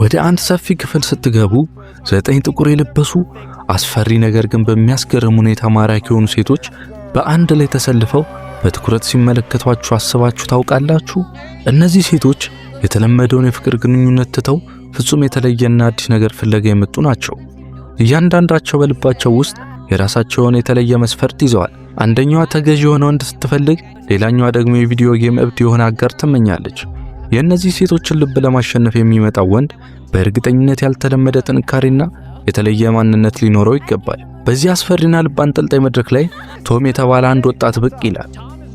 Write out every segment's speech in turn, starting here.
ወደ አንድ ሰፊ ክፍል ስትገቡ 9 ጥቁር የለበሱ አስፈሪ ነገር ግን በሚያስገርም ሁኔታ ማራኪ የሆኑ ሴቶች በአንድ ላይ ተሰልፈው በትኩረት ሲመለከቷችሁ አስባችሁ ታውቃላችሁ? እነዚህ ሴቶች የተለመደውን የፍቅር ግንኙነት ትተው ፍጹም የተለየና አዲስ ነገር ፍለጋ የመጡ ናቸው። እያንዳንዳቸው በልባቸው ውስጥ የራሳቸውን የተለየ መስፈርት ይዘዋል። አንደኛዋ ተገዢ የሆነ ወንድ ስትፈልግ፣ ሌላኛዋ ደግሞ የቪዲዮ ጌም እብድ የሆነ አጋር ትመኛለች። የእነዚህ ሴቶችን ልብ ለማሸነፍ የሚመጣው ወንድ በእርግጠኝነት ያልተለመደ ጥንካሬና የተለየ ማንነት ሊኖረው ይገባል። በዚህ አስፈሪና ልብ አንጠልጣይ መድረክ ላይ ቶም የተባለ አንድ ወጣት ብቅ ይላል።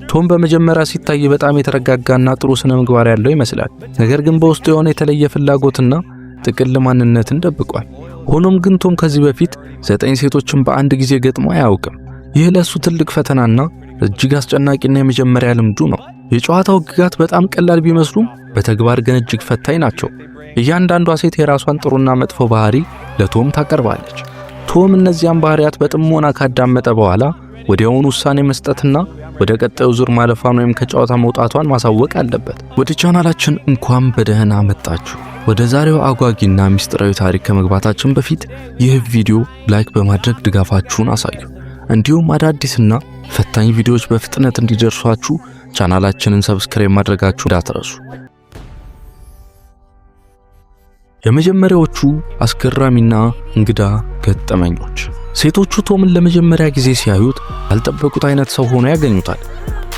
ቶም በመጀመሪያ ሲታይ በጣም የተረጋጋና ጥሩ ስነ ምግባር ያለው ይመስላል። ነገር ግን በውስጡ የሆነ የተለየ ፍላጎትና ጥቅል ማንነትን ደብቋል። ሆኖም ግን ቶም ከዚህ በፊት 9 ሴቶችን በአንድ ጊዜ ገጥሞ አያውቅም። ይህ ለሱ ትልቅ ፈተናና እጅግ አስጨናቂና የመጀመሪያ ልምዱ ነው። የጨዋታው ሕግጋት በጣም ቀላል ቢመስሉም በተግባር ግን እጅግ ፈታኝ ናቸው። እያንዳንዷ ሴት የራሷን ጥሩና መጥፎ ባህሪ ለቶም ታቀርባለች። ቶም እነዚያን ባህሪያት በጥሞና ካዳመጠ በኋላ ወዲያውኑ ውሳኔ መስጠትና ወደ ቀጣዩ ዙር ማለፏን ወይም ከጨዋታ መውጣቷን ማሳወቅ አለበት። ወደ ቻናላችን እንኳን በደህና መጣችሁ። ወደ ዛሬው አጓጊና ሚስጥራዊ ታሪክ ከመግባታችን በፊት ይህ ቪዲዮ ላይክ በማድረግ ድጋፋችሁን አሳዩ። እንዲሁም አዳዲስና ፈታኝ ቪዲዮዎች በፍጥነት እንዲደርሷችሁ ቻናላችንን ሰብስክራይብ ማድረጋችሁ እንዳትረሱ። የመጀመሪያዎቹ አስገራሚና እንግዳ ገጠመኞች። ሴቶቹ ቶምን ለመጀመሪያ ጊዜ ሲያዩት ያልጠበቁት አይነት ሰው ሆኖ ያገኙታል።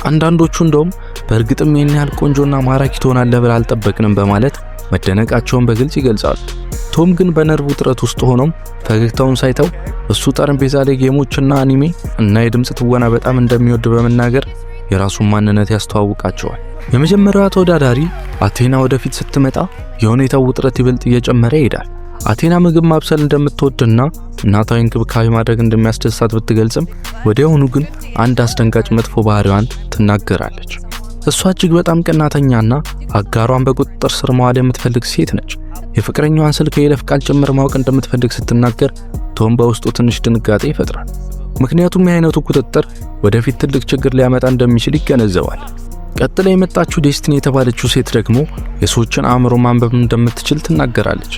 አንዳንዶቹ እንደውም በእርግጥም ይህን ያህል ቆንጆና ማራኪ ትሆናለህ ብለን አልጠበቅንም በማለት መደነቃቸውን በግልጽ ይገልጻሉ። ቶም ግን በነርቭ ውጥረት ውስጥ ሆኖም ፈገግታውን ሳይተው እሱ ጠረጴዛ ላይ ጌሞችና አኒሜ እና የድምጽ ትወና በጣም እንደሚወድ በመናገር የራሱን ማንነት ያስተዋውቃቸዋል። የመጀመሪያዋ ተወዳዳሪ አቴና ወደፊት ስትመጣ የሁኔታው ውጥረት ይበልጥ እየጨመረ ይሄዳል። አቴና ምግብ ማብሰል እንደምትወድና እናታዊ እንክብካቤ ማድረግ እንደሚያስደስታት ብትገልጽም ወዲያውኑ ግን አንድ አስደንጋጭ መጥፎ ባህሪዋን ትናገራለች። እሷ እጅግ በጣም ቀናተኛና አጋሯን በቁጥጥር ስር ማዋል የምትፈልግ ሴት ነች። የፍቅረኛዋን ስልክ የይለፍ ቃል ጭምር ማወቅ እንደምትፈልግ ስትናገር ቶም በውስጡ ትንሽ ድንጋጤ ይፈጥራል። ምክንያቱም የአይነቱ ቁጥጥር ወደፊት ትልቅ ችግር ሊያመጣ እንደሚችል ይገነዘባል። ቀጥላ የመጣችው ዴስቲኒ የተባለችው ሴት ደግሞ የሰዎችን አእምሮ ማንበብ እንደምትችል ትናገራለች።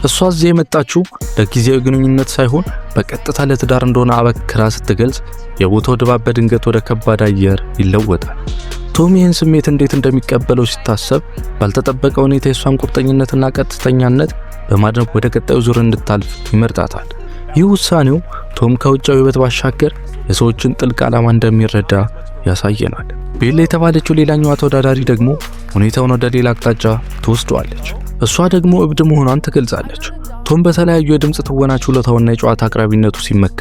እሷ እዚህ የመጣችው ለጊዜያዊ ግንኙነት ሳይሆን በቀጥታ ለትዳር እንደሆነ አበክራ ስትገልጽ የቦታው ድባብ በድንገት ወደ ከባድ አየር ይለወጣል። ቶም ይህን ስሜት እንዴት እንደሚቀበለው ሲታሰብ ባልተጠበቀ ሁኔታ የሷን ቁርጠኝነትና ቀጥተኛነት በማድነቅ ወደ ቀጣዩ ዙር እንድታልፍ ይመርጣታል። ይህ ውሳኔው ቶም ከውጫዊ ውበት ባሻገር የሰዎችን ጥልቅ ዓላማ እንደሚረዳ ያሳየናል። ቤላ የተባለችው ሌላኛዋ ተወዳዳሪ ደግሞ ሁኔታውን ወደ ሌላ አቅጣጫ ትወስደዋለች። እሷ ደግሞ እብድ መሆኗን ትገልጻለች። ቶም በተለያዩ የድምጽ ትወና ችሎታውና የጨዋታ አቅራቢነቱ ሲመካ፣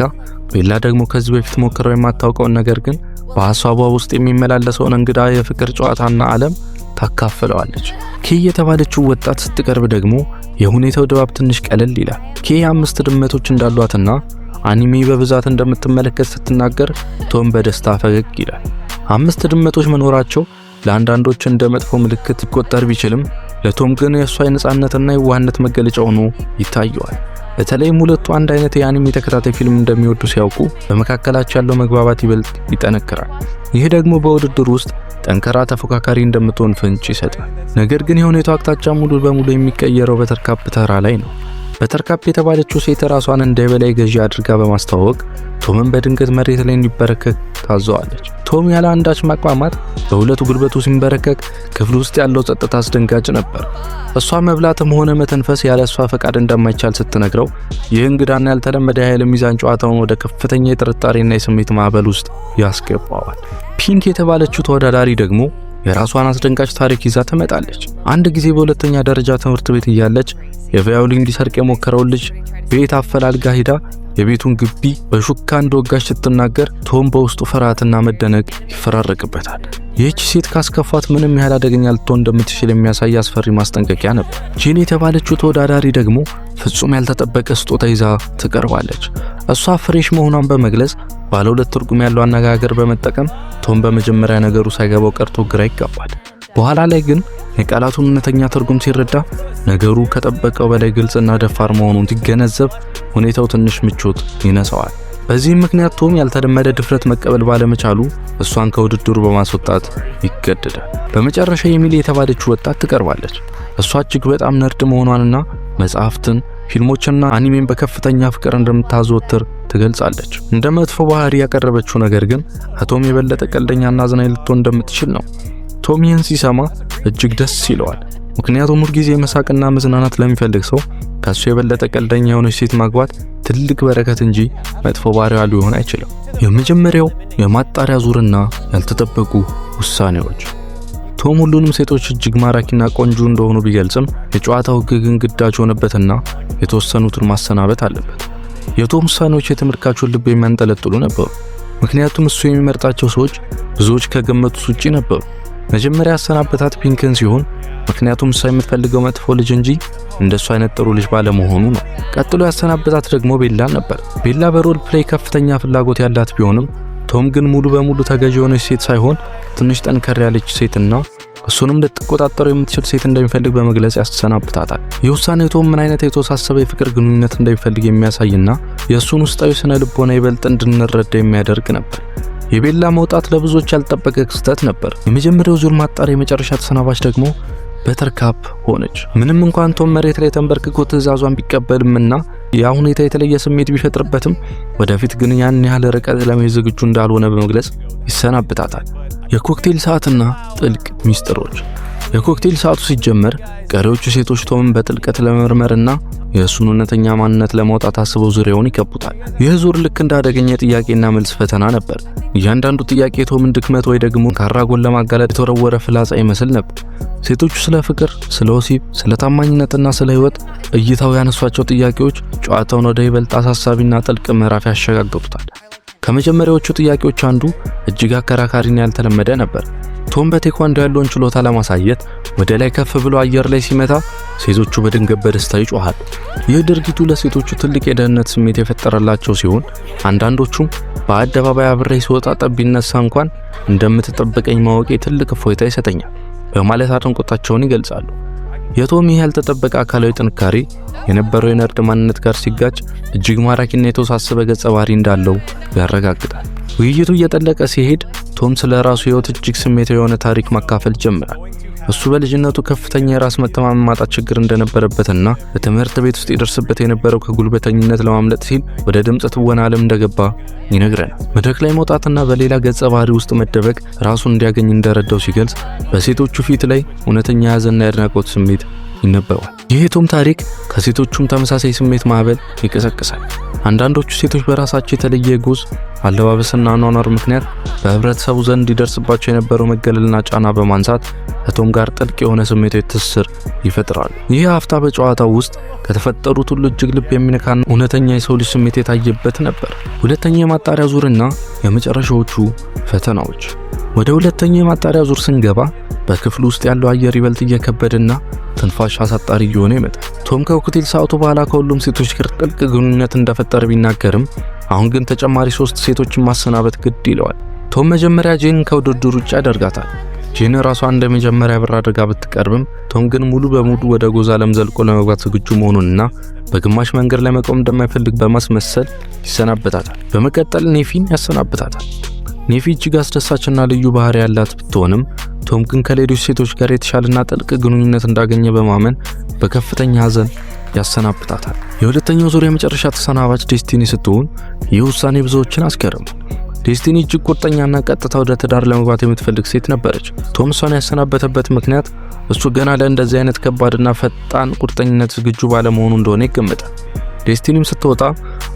ቤላ ደግሞ ከዚህ በፊት ሞክረው የማታውቀውን ነገር ግን በሐሳቧ ውስጥ የሚመላለሰውን እንግዳ የፍቅር ጨዋታና ዓለም ታካፍለዋለች። ኬ የተባለችው ወጣት ስትቀርብ ደግሞ የሁኔታው ድባብ ትንሽ ቀለል ይላል። ኬ 5 ድመቶች እንዳሏትና አኒሜ በብዛት እንደምትመለከት ስትናገር ቶም በደስታ ፈገግ ይላል። 5 ድመቶች መኖራቸው ለአንዳንዶች እንደ መጥፎ ምልክት ይቆጠር ቢችልም ለቶም ግን የሷ የነጻነትና የዋህነት መገለጫ ሆኖ ይታየዋል። በተለይም ሁለቱ አንድ አይነት የአኒሜ ተከታታይ ፊልም እንደሚወዱ ሲያውቁ በመካከላቸው ያለው መግባባት ይበልጥ ይጠነክራል። ይህ ደግሞ በውድድር ውስጥ ጠንካራ ተፎካካሪ እንደምትሆን ፍንጭ ይሰጣል። ነገር ግን የሁኔታው አቅጣጫ ሙሉ በሙሉ የሚቀየረው በተርካፕ ተራ ላይ ነው። በተርካፕ የተባለችው ሴት ራሷን እንደ በላይ ገዢ አድርጋ በማስተዋወቅ ቶምን በድንገት መሬት ላይ እንዲበረከክ ታዘዋለች። ቶም ያለ አንዳች ማቅማማት በሁለቱ ጉልበቱ ሲንበረከክ ክፍሉ ውስጥ ያለው ጸጥታ አስደንጋጭ ነበር። እሷ መብላትም ሆነ መተንፈስ ያለ እሷ ፈቃድ እንደማይቻል ስትነግረው ይህ እንግዳና ያልተለመደ የኃይል ሚዛን ጨዋታውን ወደ ከፍተኛ የጥርጣሬና የስሜት ማዕበል ውስጥ ያስገባዋል። ፒንክ የተባለችው ተወዳዳሪ ደግሞ የራሷን አስደንጋጭ ታሪክ ይዛ ትመጣለች። አንድ ጊዜ በሁለተኛ ደረጃ ትምህርት ቤት እያለች የቫዮሊን እንዲሰርቅ የሞከረውን ልጅ ቤት አፈላልጋ ሄዳ የቤቱን ግቢ በሹካ እንደወጋች ስትናገር ቶም በውስጡ ፍርሃትና መደነቅ ይፈራረቅበታል። ይህች ሴት ካስከፋት ምንም ያህል አደገኛ ልትሆን እንደምትችል የሚያሳይ አስፈሪ ማስጠንቀቂያ ነበር። ጂን የተባለችው ተወዳዳሪ ደግሞ ፍጹም ያልተጠበቀ ስጦታ ይዛ ትቀርባለች። እሷ ፍሬሽ መሆኗን በመግለጽ ባለ 2 ትርጉም ያለው አነጋገር በመጠቀም ቶም በመጀመሪያ ነገሩ ሳይገባው ቀርቶ ግራ ይጋባል። በኋላ ላይ ግን የቃላቱን እውነተኛ ትርጉም ሲረዳ ነገሩ ከጠበቀው በላይ ግልጽና ደፋር መሆኑን ሲገነዘብ ሁኔታው ትንሽ ምቾት ይነሳዋል። በዚህም ምክንያት ቶም ያልተለመደ ድፍረት መቀበል ባለመቻሉ እሷን ከውድድሩ በማስወጣት ይገደዳል። በመጨረሻ ኤሚሊ የተባለችው ወጣት ትቀርባለች። እሷ እጅግ በጣም ነርድ መሆኗንና መጽሐፍትን፣ ፊልሞችና አኒሜን በከፍተኛ ፍቅር እንደምታዘወትር ትገልጻለች። እንደ መጥፎ ባህሪ ያቀረበችው ነገር ግን ከቶም የበለጠ ቀልደኛና አዝናኝ ልትሆን እንደምትችል ነው። ቶም ይህን ሲሰማ እጅግ ደስ ይለዋል። ምክንያቱም ሁልጊዜ መሳቅና መዝናናት ለሚፈልግ ሰው ከሱ የበለጠ ቀልደኛ የሆነች ሴት ማግባት ትልቅ በረከት እንጂ መጥፎ ባህሪዋ ሊሆን አይችልም። የመጀመሪያው የማጣሪያ ዙርና ያልተጠበቁ ውሳኔዎች። ቶም ሁሉንም ሴቶች እጅግ ማራኪና ቆንጆ እንደሆኑ ቢገልጽም የጨዋታው ሕግ ግን ግዳጅ ሆነበትና የተወሰኑትን ማሰናበት አለበት። የቶም ውሳኔዎች የተመልካቹን ልብ የሚያንጠለጥሉ ነበሩ። ምክንያቱም እሱ የሚመርጣቸው ሰዎች ብዙዎች ከገመቱት ውጪ ነበሩ። መጀመሪያ ያሰናበታት ፒንክን ሲሆን ምክንያቱም እሷ የምትፈልገው መጥፎ ልጅ እንጂ እንደሱ አይነት ጥሩ ልጅ ባለመሆኑ ነው። ቀጥሎ ያሰናበታት ደግሞ ቤላን ነበር። ቤላ በሮል ፕሌይ ከፍተኛ ፍላጎት ያላት ቢሆንም ቶም ግን ሙሉ በሙሉ ተገዥ የሆነች ሴት ሳይሆን ትንሽ ጠንከር ያለች ሴትና እሱንም ልትቆጣጠረው የምትችል ሴት እንደሚፈልግ በመግለጽ ያሰናብታታል። የውሳኔው ቶም ምን አይነት የተወሳሰበ የፍቅር ግንኙነት እንደሚፈልግ የሚያሳይና የእሱን ውስጣዊ ስነ ልቦና ይበልጥ እንድንረዳ የሚያደርግ ነበር። የቤላ መውጣት ለብዙዎች ያልጠበቀ ክስተት ነበር። የመጀመሪያው ዙር ማጣሪያ የመጨረሻ ተሰናባች ደግሞ በተርካፕ ሆነች። ምንም እንኳን ቶም መሬት ላይ ተንበርክኮ ትዕዛዟን ቢቀበልምና ያ ሁኔታ የተለየ ስሜት ቢፈጥርበትም ወደፊት ግን ያን ያህል ርቀት ለመሄድ ዝግጁ እንዳልሆነ በመግለጽ ይሰናብታታል። የኮክቴል ሰዓትና ጥልቅ ሚስጥሮች። የኮክቴል ሰዓቱ ሲጀመር ቀሪዎቹ ሴቶች ቶምን በጥልቀት ለመመርመርና የእሱን እውነተኛ ማንነት ለማውጣት አስበው ዙሪያውን ይከቡታል። ይህ ዙር ልክ እንደ አደገኛ ጥያቄና መልስ ፈተና ነበር። እያንዳንዱ ጥያቄ ቶምን ድክመት ወይ ደግሞ ካራጎን ለማጋለጥ የተወረወረ ፍላጻ ይመስል ነበር። ሴቶቹ ስለ ፍቅር፣ ስለ ወሲብ፣ ስለ ታማኝነትና ስለ ሕይወት እይታው ያነሷቸው ጥያቄዎች ጨዋታውን ወደ ይበልጥ አሳሳቢና ጥልቅ ምዕራፍ ያሸጋግሩታል። ከመጀመሪያዎቹ ጥያቄዎች አንዱ እጅግ አከራካሪና ያልተለመደ ነበር። ቶም በቴኳንዶ ያለውን ችሎታ ለማሳየት ወደ ላይ ከፍ ብሎ አየር ላይ ሲመታ ሴቶቹ በድንገት በደስታ ይጮሃሉ። ይህ ድርጊቱ ለሴቶቹ ትልቅ የደህንነት ስሜት የፈጠረላቸው ሲሆን አንዳንዶቹም በአደባባይ አብሬ ሲወጣ ጠብ ቢነሳ እንኳን እንደምትጠብቀኝ ማወቄ ትልቅ እፎይታ ይሰጠኛል በማለት አድናቆታቸውን ይገልጻሉ። የቶም ይህ ያልተጠበቀ አካላዊ ጥንካሬ የነበረው የነርድ ማንነት ጋር ሲጋጭ እጅግ ማራኪና የተወሳሰበ ገጸ ባህሪ እንዳለው ያረጋግጣል። ውይይቱ እየጠለቀ ሲሄድ ቶም ስለ ራሱ ሕይወት እጅግ ስሜታዊ የሆነ ታሪክ ማካፈል ጀምራል። እሱ በልጅነቱ ከፍተኛ የራስ መተማመን ማጣት ችግር እንደነበረበትና በትምህርት ቤት ውስጥ ይደርስበት የነበረው ከጉልበተኝነት ለማምለጥ ሲል ወደ ድምጽ ትወና ዓለም እንደገባ ይነግረናል። መድረክ ላይ መውጣትና በሌላ ገጸ ባህሪ ውስጥ መደበቅ ራሱን እንዲያገኝ እንደረዳው ሲገልጽ በሴቶቹ ፊት ላይ እውነተኛ የሐዘንና የአድናቆት ስሜት ይነበባል። ይህ የቶም ታሪክ ከሴቶቹም ተመሳሳይ ስሜት ማዕበል ይቀሰቅሳል። አንዳንዶቹ ሴቶች በራሳቸው የተለየ ጎዝ አለባበስና አኗኗር ምክንያት በህብረተሰቡ ዘንድ ይደርስባቸው የነበረው መገለልና ጫና በማንሳት ከቶም ጋር ጥልቅ የሆነ ስሜታዊ ትስስር ይፈጥራሉ። ይህ ሀፍታ በጨዋታው ውስጥ ከተፈጠሩት ሁሉ እጅግ ልብ የሚነካና እውነተኛ የሰው ልጅ ስሜት የታየበት ነበር። ሁለተኛ የማጣሪያ ዙርና የመጨረሻዎቹ ፈተናዎች። ወደ ሁለተኛ የማጣሪያ ዙር ስንገባ በክፍሉ ውስጥ ያለው አየር ይበልጥ እየከበደና ትንፋሽ አሳጣሪ እየሆነ ይመጣል። ቶም ከኮክቴል ሰዓቱ በኋላ ከሁሉም ሴቶች ጋር ጥልቅ ግንኙነት እንደፈጠረ ቢናገርም አሁን ግን ተጨማሪ 3 ሴቶችን ማሰናበት ግድ ይለዋል። ቶም መጀመሪያ ጄንን ከውድድሩ ውጭ ያደርጋታል። ጄን ራሷ እንደ መጀመሪያ ብር አድርጋ ብትቀርብም ቶም ግን ሙሉ በሙሉ ወደ ጎዛ ዓለም ዘልቆ ለመግባት ዝግጁ መሆኑንና በግማሽ መንገድ ላይ መቆም እንደማይፈልግ በማስመሰል ይሰናበታታል። በመቀጠል ኔፊን ያሰናብታታል። ኔፊ እጅግ አስደሳችና ልዩ ባህሪ ያላት ብትሆንም ቶም ግን ከሌሎች ሴቶች ጋር የተሻለና ጥልቅ ግንኙነት እንዳገኘ በማመን በከፍተኛ ሐዘን ያሰናብታታል። የሁለተኛው ዙር የመጨረሻ ተሰናባች ዴስቲኒ ስትሆን ይህ ውሳኔ ብዙዎችን አስገረመ። ዴስቲኒ እጅግ ቁርጠኛና ቀጥታ ወደ ትዳር ለመግባት የምትፈልግ ሴት ነበረች። ቶም እሷን ያሰናበተበት ምክንያት እሱ ገና ለእንደዚህ አይነት ከባድና ፈጣን ቁርጠኝነት ዝግጁ ባለመሆኑ እንደሆነ ይገመታል። ዴስቲኒም ስትወጣ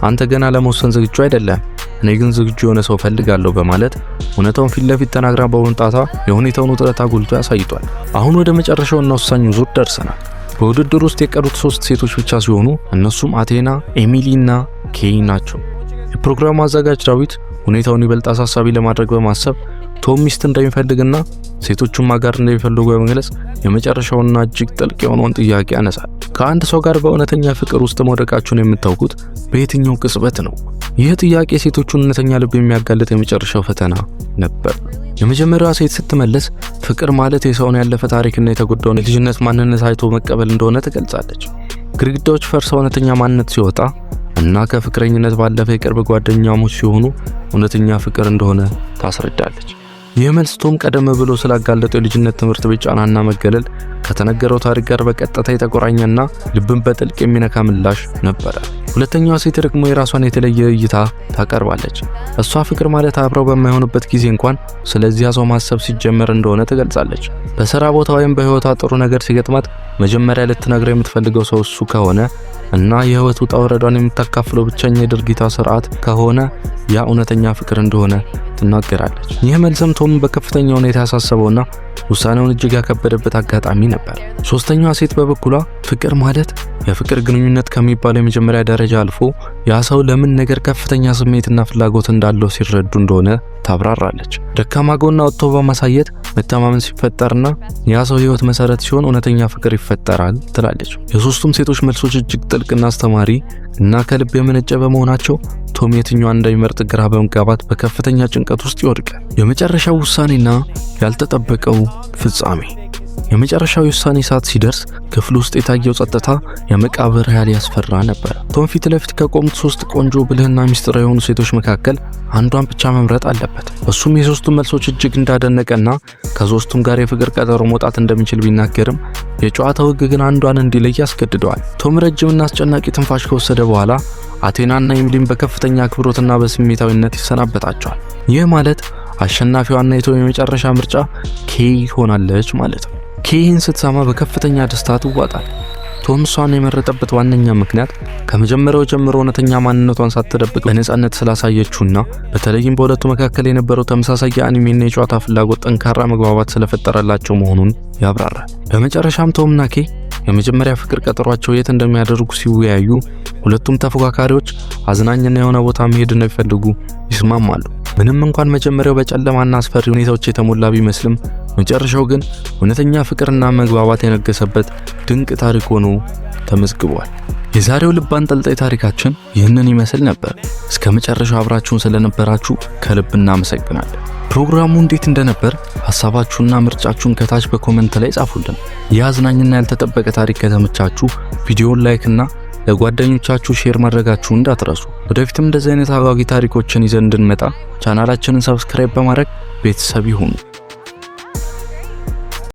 አንተ ገና ለመወሰን ዝግጁ አይደለም፣ እኔ ግን ዝግጁ የሆነ ሰው ፈልጋለሁ በማለት እውነታውን ፊት ለፊት ተናግራ በመምጣቷ የሁኔታውን ውጥረት አጉልቶ ያሳይቷል። አሁን ወደ መጨረሻውና ወሳኙ ዙር ደርሰናል። በውድድሩ ውስጥ የቀሩት 3 ሴቶች ብቻ ሲሆኑ እነሱም አቴና፣ ኤሚሊና ኬይ ናቸው። የፕሮግራሙ አዘጋጅ ዳዊት ሁኔታውን ይበልጥ አሳሳቢ ለማድረግ በማሰብ ቶም ሚስት እንደሚፈልግና ሴቶቹም ማጋር እንደሚፈልጉ በመግለጽ የመጨረሻውና እጅግ ጥልቅ የሆነውን ጥያቄ ያነሳል። ከአንድ ሰው ጋር በእውነተኛ ፍቅር ውስጥ መውደቃችሁን የምታውቁት በየትኛው ቅጽበት ነው? ይህ ጥያቄ ሴቶቹን እውነተኛ ልብ የሚያጋልጥ የመጨረሻው ፈተና ነበር። የመጀመሪያዋ ሴት ስትመለስ ፍቅር ማለት የሰውን ያለፈ ታሪክና የተጎዳውን የልጅነት ማንነት አይቶ መቀበል እንደሆነ ትገልጻለች። ግድግዳዎች ፈርሰው እውነተኛ ማንነት ሲወጣ እና ከፍቅረኝነት ባለፈ የቅርብ ጓደኛሞች ሲሆኑ እውነተኛ ፍቅር እንደሆነ ታስረዳለች። ይህ መልስ ቶም ቀደም ብሎ ስላጋለጠው የልጅነት ትምህርት ቤት ጫናና መገለል ከተነገረው ታሪክ ጋር በቀጥታ የተቆራኘና ልብን በጥልቅ የሚነካ ምላሽ ነበረ። ሁለተኛዋ ሴት ደግሞ የራሷን የተለየ እይታ ታቀርባለች። እሷ ፍቅር ማለት አብረው በማይሆኑበት ጊዜ እንኳን ስለዚያ ሰው ማሰብ ሲጀመር እንደሆነ ትገልጻለች። በሥራ ቦታ ወይም በህይወቷ ጥሩ ነገር ሲገጥማት መጀመሪያ ልትነግረው የምትፈልገው ሰው እሱ ከሆነ እና የህይወት ውጣ ውረዷን የምታካፍለው ብቸኛ የድርጊቷ ስርዓት ከሆነ ያ እውነተኛ ፍቅር እንደሆነ ትናገራለች። ይህ መልስም ቶምን በከፍተኛ ሁኔታ ያሳሰበውና ውሳኔውን እጅግ ያከበደበት አጋጣሚ ነበር። ሶስተኛዋ ሴት በበኩሏ ፍቅር ማለት የፍቅር ግንኙነት ከሚባለው የመጀመሪያ ደረጃ አልፎ ያ ሰው ለምን ነገር ከፍተኛ ስሜትና ፍላጎት እንዳለው ሲረዱ እንደሆነ ታብራራለች። ደካማ ጎና ወጥቶ በማሳየት መተማመን ሲፈጠርና ያ ሰው ህይወት መሰረት ሲሆን እውነተኛ ፍቅር ይፈጠራል ትላለች። የሶስቱም ሴቶች መልሶች እጅግ ጥልቅና አስተማሪ እና ከልብ የመነጨ በመሆናቸው ቶም የትኛዋን እንደሚመርጥ ግራ በመጋባት በከፍተኛ ጭንቀት ውስጥ ይወድቃል። የመጨረሻው ውሳኔና ያልተጠበቀው ፍጻሜ። የመጨረሻው ውሳኔ ሰዓት ሲደርስ ክፍል ውስጥ የታየው ጸጥታ የመቃብር ያህል ያስፈራ ነበር። ቶም ፊት ለፊት ከቆሙት 3 ቆንጆ ብልህና ሚስጥራዊ የሆኑ ሴቶች መካከል አንዷን ብቻ መምረጥ አለበት። እሱም የሶስቱም መልሶች እጅግ እንዳደነቀና ከሶስቱም ጋር የፍቅር ቀጠሮ መውጣት እንደሚችል ቢናገርም የጨዋታው ህግ ግን አንዷን እንዲለይ ያስገድደዋል። ቶም ረጅምና አስጨናቂ ትንፋሽ ከወሰደ በኋላ አቴናና ኤሚሊን በከፍተኛ አክብሮትና በስሜታዊነት ይሰናበታቸዋል። ይህ ማለት አሸናፊዋና የቶም የመጨረሻ ምርጫ ኬይ ሆናለች ማለት ነው። ኬይን ስትሰማ በከፍተኛ ደስታ ትዋጣል። ቶም እሷን የመረጠበት ዋነኛ ምክንያት ከመጀመሪያው ጀምሮ እውነተኛ ማንነቷን ሳትደብቅ በነጻነት ስላሳየችውና በተለይም በሁለቱ መካከል የነበረው ተመሳሳይ የአኒሜና የጨዋታ ፍላጎት ጠንካራ መግባባት ስለፈጠረላቸው መሆኑን ያብራራል። በመጨረሻም ቶምና ኬይ የመጀመሪያ ፍቅር ቀጠሯቸው የት እንደሚያደርጉ ሲወያዩ ሁለቱም ተፎካካሪዎች አዝናኝና የሆነ ቦታ መሄድ እንደሚፈልጉ ይስማማሉ። ምንም እንኳን መጀመሪያው በጨለማና አስፈሪ ሁኔታዎች የተሞላ ቢመስልም መጨረሻው ግን እውነተኛ ፍቅርና መግባባት የነገሰበት ድንቅ ታሪክ ሆኖ ተመዝግቧል። የዛሬው ልብ አንጠልጣይ ታሪካችን ይህንን ይመስል ነበር። እስከ መጨረሻው አብራችሁን ስለነበራችሁ ከልብ እናመሰግናለን። ፕሮግራሙ እንዴት እንደነበር ሐሳባችሁና ምርጫችሁን ከታች በኮሜንት ላይ ጻፉልን። የአዝናኝና ያልተጠበቀ ታሪክ ከተመቻችሁ ቪዲዮውን ላይክና ለጓደኞቻችሁ ሼር ማድረጋችሁን እንዳትረሱ። ወደፊትም እንደዚህ አይነት አጓጊ ታሪኮችን ይዘን እንድንመጣ ቻናላችንን ሰብስክራይብ በማድረግ ቤተሰብ ይሁኑ።